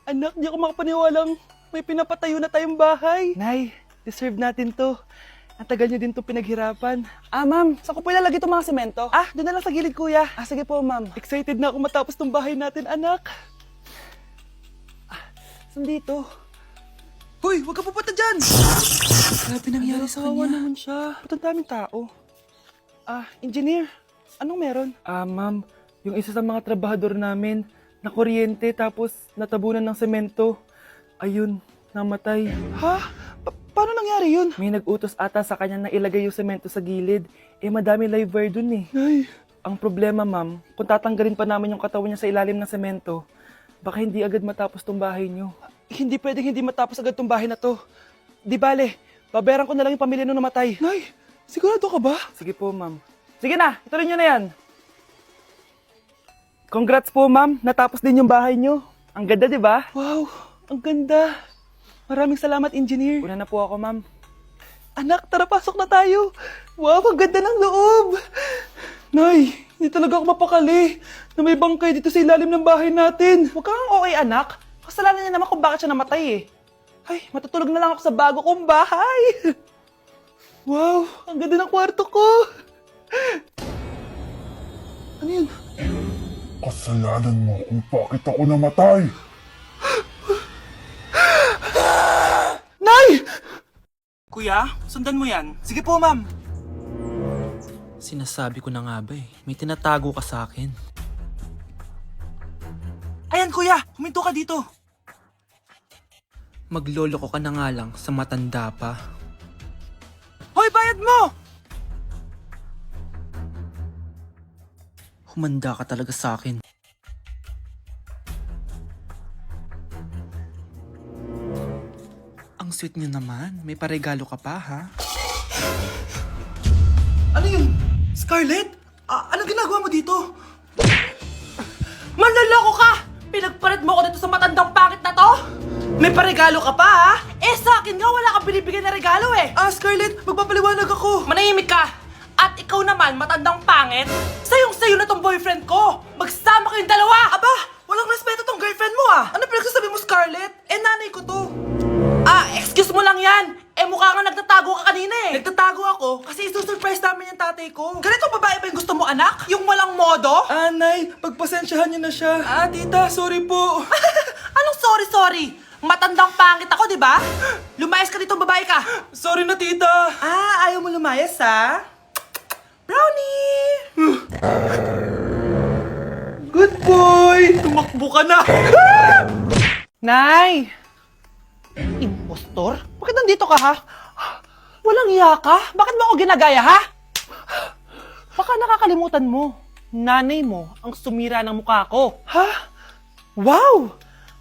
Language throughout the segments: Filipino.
Anak, di ako makapaniwalang may pinapatayo na tayong bahay. Nay, deserve natin to. Ang tagal niyo din to pinaghirapan. Ma'am, saan ko po ilalagay itong mga semento? Doon na lang sa gilid, kuya. Sige po, ma'am. Excited na ako matapos tong bahay natin, anak. Saan dito? Hoy, huwag ka pupunta dyan! Grabe nangyari sa Kawawa kanya. naman siya. Ba't ang daming tao? Engineer, anong meron? Ma'am, yung isa sa mga trabahador namin, nakuryente tapos natabunan ng semento. Ayun, namatay. Ha? Paano nangyari yun? May nag-utos ata sa kanya na ilagay yung semento sa gilid. Madami live wire dun eh. Ay. Ang problema, ma'am, kung tatanggalin pa namin yung katawan niya sa ilalim ng semento, baka hindi agad matapos tong bahay niyo. Hindi pwedeng hindi matapos agad tong bahay na to. Di bale, babayaran ko na lang yung pamilya nung namatay. Nay, sigurado ka ba? Sige po, ma'am. Sige na, ituloy niyo na yan. Congrats po, ma'am. Natapos din yung bahay niyo. Ang ganda, di ba? Wow, ang ganda. Maraming salamat, engineer. Una na po ako, ma'am. Anak, tara, pasok na tayo. Wow, ang ganda ng loob. Nay, hindi talaga ako mapakali na may bangkay dito sa ilalim ng bahay natin. Huwag kang okay, anak. Kasalanan niya naman kung bakit siya namatay eh. Ay, matutulog na lang ako sa bago kong bahay. Wow, ang ganda ng kwarto ko. Ano yun? Kasalanan mo kung bakit ako namatay. Nay! Kuya, sundan mo yan. Sige po, ma'am. Sinasabi ko na nga ba may tinatago ka sa akin. Ayan, kuya, huminto ka dito. Magloloko ka na nga lang sa matanda pa. Hoy, bayad mo! Humanda ka talaga sa akin. Ang sweet niyo naman, may paregalo ka pa ha? Ano yun? Scarlett? Anong ginagawa mo dito? Manloloko ka! Pinagpalit mo ko dito sa matandang pangit na to? May paregalo ka pa, ha? Sa akin nga, wala kang binibigyan na regalo eh. Scarlett, magpapaliwanag ako. Manahimik ka! At ikaw naman, matandang pangit, sayong-sayo na tong boyfriend ko! Magsama kayong dalawa! Aba, walang respeto tong girlfriend mo Ano pinagsasabi mo, Scarlett? Nanay ko to. Excuse mo lang yan! Mukha kang nagtatago ka kanina eh. Nagtatago ako kasi isusurprise namin yung tatay ko. Ganito babae ba yung gusto mo, anak? Yung walang modo? Nay, pagpasensyahan niyo na siya. Tita, sorry po. Anong sorry? Matandang pangit ako, di ba? Lumayas ka dito, babae ka. Sorry na, tita. Ayaw mo lumayas, ha? Brownie! Good boy! Tumakbo ka na! Nay! Impostor? Bakit nandito ka, ha? Walang iya ka? Bakit mo ako ginagaya, ha? Baka nakakalimutan mo. Nanay mo ang sumira ng mukha ko. Ha? Wow!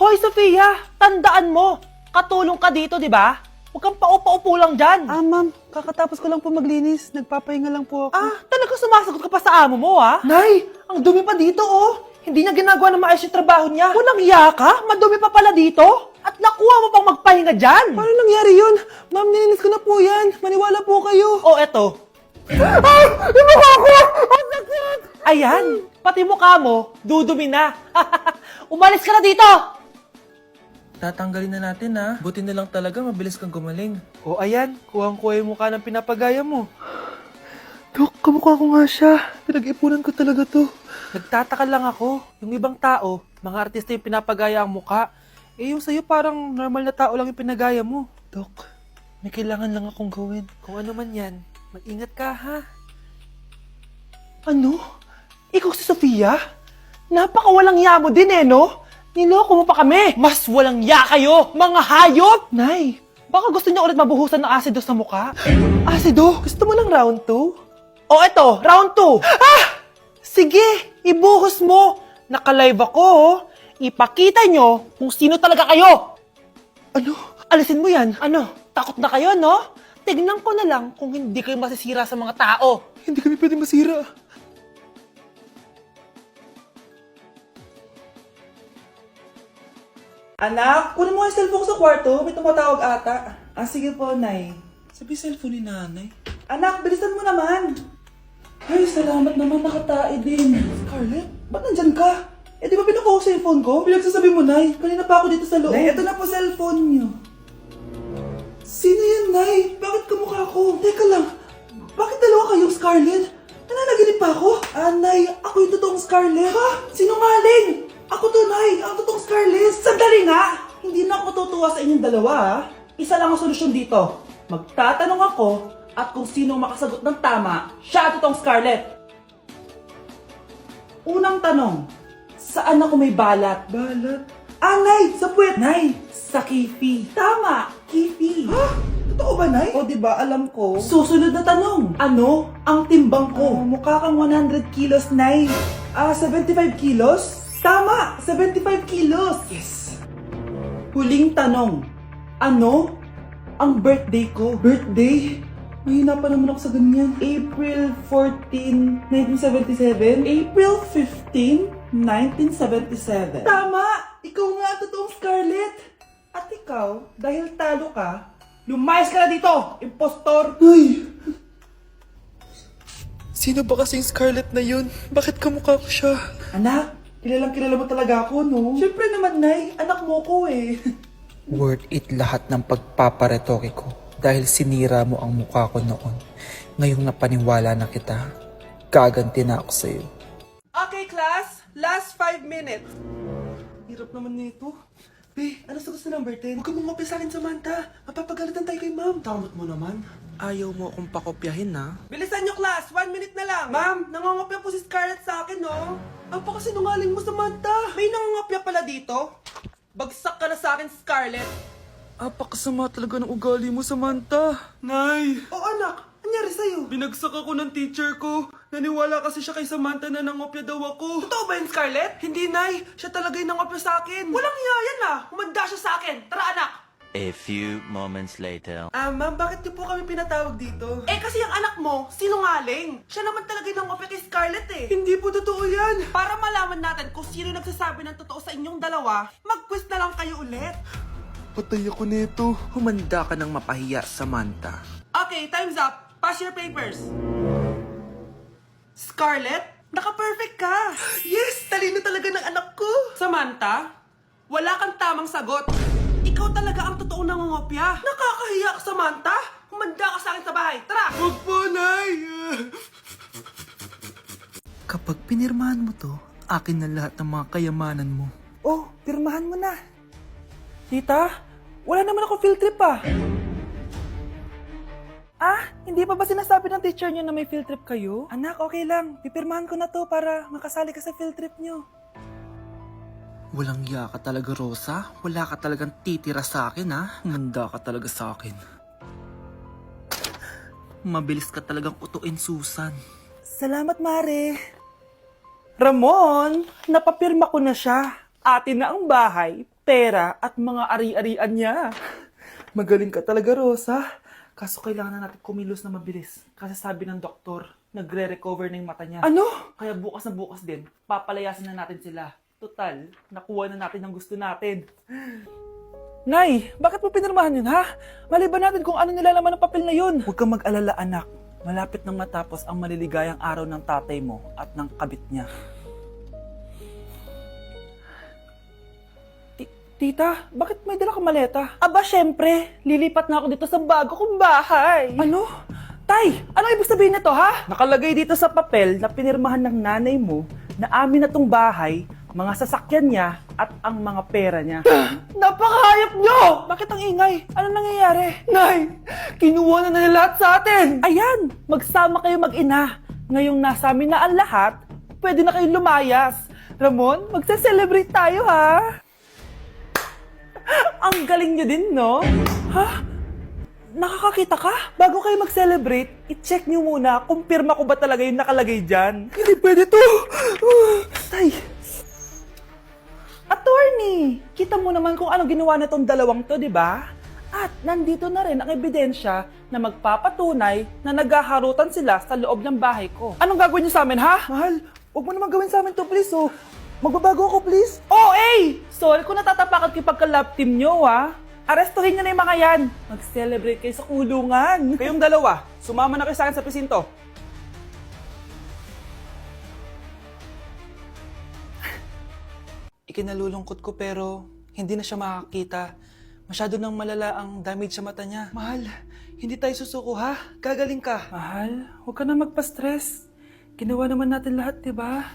Hoy, Sofia! Tandaan mo! Katulong ka dito, di ba? Huwag kang paupa-upo lang dyan. Ma'am, kakatapos ko lang po maglinis. Nagpapahinga lang po ako. Talaga sumasagot ka pa sa amo mo, ha? Nay! Ang dumi pa dito, oh! Hindi niya ginagawa ng maayos yung trabaho niya. Walang iya ka? Madumi pa pala dito? At nakuha mo pang magpahinga dyan? Paano nangyari yun? Ma'am, nilinis ko na po yan. Maniwala po kayo. Eto. Yung mukha ko! Ang sakit! Ayan, pati mukha mo, dudumi na. Umalis ka na dito! Tatanggalin na natin ha. Buti na lang talaga mabilis kang gumaling. Ayan, kuhang-kuha yung mukha ng pinapagaya mo. Dok, kamukha ko nga siya. Pinag-ipunan ko talaga to. Nagtataka lang ako. Yung ibang tao, mga artista yung pinapagaya ang mukha. Yung sa'yo parang normal na tao lang yung pinagaya mo. Dok, may kailangan lang akong gawin. Kung ano man yan, mag-ingat ka ha. Ano? Ikaw si Sofia? Napakawalang ya mo din no? Niloko mo pa kami! Mas walang ya kayo, mga hayop! Nay, baka gusto niyo ulit mabuhusan ng asido sa mukha? Asido? Gusto mo lang round 2? Eto, round 2! Sige, ibuhos mo! Naka-live ako, Ipakita nyo kung sino talaga kayo! Ano? Alisin mo yan? Ano? Takot na kayo, no? Tignan ko na lang kung hindi kayo masisira sa mga tao. Hindi kami pwede masira. Anak, kunin mo yung cellphone sa kwarto. May tumatawag ata. Sige po, Nay. Sabi cellphone ni nanay. Anak, bilisan mo naman. Ay, salamat naman, nakatae din. Scarlett, ba't nandyan ka? Eh, di ba pinukuha ko sa phone ko? Pinagsasabi mo, Nay. Kanina pa ako dito sa loob. Nay, eto na po cellphone niyo. Sino yan, Nay? Bakit kamukha ko? Teka lang, bakit dalawa kayong Scarlett? Nananaginip pa ako? Nay, ako yung totoong Scarlett. Ha? Sinungaling! Ako to, Nay. Ang totoong Scarlett. Sandali nga! Hindi na ako tutuwa sa inyong dalawa, ha? Isa lang ang solusyon dito. Magtatanong ako at kung sino makasagot ng tama, siya ang totoong Scarlett. Unang tanong, saan ako may balat? Balat? Nay! Sa puwet! Nay! Sa kifi. Tama! Kifi. Ha? Totoo ba, Nay? O, diba? Alam ko. Susunod na tanong. Ano ang timbang ko? Mukha kang 100 kilos, Nay. 75 kilos? Tama! 75 kilos! Yes! Huling tanong. Ano ang birthday ko? Birthday? Mahina pa naman ako sa ganyan. April 14, 1977? April 15, 1977. Tama! Ikaw nga ang totoong Scarlett! At ikaw, dahil talo ka, lumayas ka na dito! Impostor! Ay! Sino ba kasing Scarlett na yun? Bakit kamukha ko siya? Anak, kilalang kilala mo talaga ako, no? Siyempre naman, Nay. Anak mo ko eh. Worth it lahat ng pagpaparetoke ko dahil sinira mo ang mukha ko noon. Ngayong napaniwala na kita, gaganti na ako sa'yo. Okay, class. Last 5 minutes. Hirap naman nito. Be, ano sa gusto number 10? Huwag ka mong sa akin, Samantha. Mapapagalitan tayo kay ma'am. Tamot mo naman. Ayaw mo akong pakopyahin, ha? Bilisan nyo, class. 1 minute na lang. Ma'am, nangongopya po si Scarlett sa akin, no? Ang pakasinungaling mo, Samantha. May nangongopya pala dito? Bagsak ka na sa akin, Scarlett. Apakasama talaga ng ugali mo, Samantha. Nay! O anak, anyari sa'yo? Binagsak ako ng teacher ko. Naniwala kasi siya kay Samantha na nangopya daw ako. Totoo ba yun, Scarlett? Hindi, Nay. Siya talaga yung nangopya sa akin. Walang hiya yan, ah. Humanda siya sa akin. Tara, anak. A few moments later. Ma'am, bakit niyo po kami pinatawag dito? Eh, kasi yung anak mo, sinungaling. Siya naman talaga yung nangopya kay Scarlett, eh. Hindi po totoo yan. Para malaman natin kung sino nagsasabi ng totoo sa inyong dalawa, mag-quiz na lang kayo ulit. Patay ako nito. Humanda ka ng mapahiya, Samantha. Okay, time's up. Pass your papers. Scarlett, naka-perfect ka. Yes! Talino talaga ng anak ko. Samantha, wala kang tamang sagot. Ikaw talaga ang totoong nangungopya. Nakakahiya ka, Samantha. Humanda ka sa akin sa bahay. Tara! Huwag po, Nay. Kapag pinirmahan mo to, akin na lahat ng mga kayamanan mo. Oh, pirmahan mo na. Tita, wala naman ako field trip ah. Hindi pa ba sinasabi ng teacher niyo na may field trip kayo? Anak, okay lang. Pipirmahan ko na to para makasali ka sa field trip niyo. Walang iya ka talaga, Rosa. Wala ka talagang titira sa akin, ha? Humanda ka talaga sa akin. Mabilis ka talagang utuin, Susan. Salamat, Mare. Ramon, napapirma ko na siya. Atin na ang bahay, pera at mga ari-arian niya. Magaling ka talaga, Rosa. Kaso kailangan na natin kumilos na mabilis. Kasi sabi ng doktor, nagre-recover na yung mata niya. Ano? Kaya bukas na bukas din, papalayasin na natin sila. Total, nakuha na natin ang gusto natin. Nay, bakit mo pinirmahan yun, ha? Maliban natin kung ano nilalaman ng papel na yun. Huwag kang mag-alala, anak. Malapit nang matapos ang maliligayang araw ng tatay mo at ng kabit niya. Tita, bakit may dala kang maleta? Aba, syempre. Lilipat na ako dito sa bago kong bahay. Ano? Tay, ano ibig sabihin nito, ha? Nakalagay dito sa papel na pinirmahan ng nanay mo na amin na tong bahay, mga sasakyan niya at ang mga pera niya. Napakahayop nyo! Bakit ang ingay? Ano nangyayari? Nay, kinuha na nila lahat sa atin! Ayan, magsama kayo mag-ina. Ngayong nasa amin na ang lahat, pwede na kayong lumayas. Ramon, magse-celebrate tayo, ha? Ang galing nyo din, no? Ha? Nakakakita ka? Bago kayo mag-celebrate, i-check nyo muna kung pirma ko ba talaga yung nakalagay dyan. Hindi pwede to! Tay! Attorney! Kita mo naman kung ano ginawa na tong dalawang to, di ba? At nandito na rin ang ebidensya na magpapatunay na naghaharutan sila sa loob ng bahay ko. Anong gagawin nyo sa amin, ha? Mahal, huwag mo naman gawin sa amin to, please, oh. Magbabago ako, please. Oh, sorry kung natatapakan kayo pagka-love team nyo, ha? Arestuhin nyo na yung mga yan. Mag-celebrate kayo sa kulungan. Kayong dalawa, sumama na kayo sa akin sa presinto. ikinalulungkot ko pero hindi na siya makakita. Masyado nang malala ang damage sa mata niya. Mahal, hindi tayo susuko ha? Gagaling ka. Mahal, huwag ka na magpa-stress. Ginawa naman natin lahat, diba?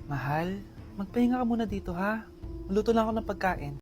Mahal, magpahinga ka muna dito ha. Maluto lang ako ng pagkain.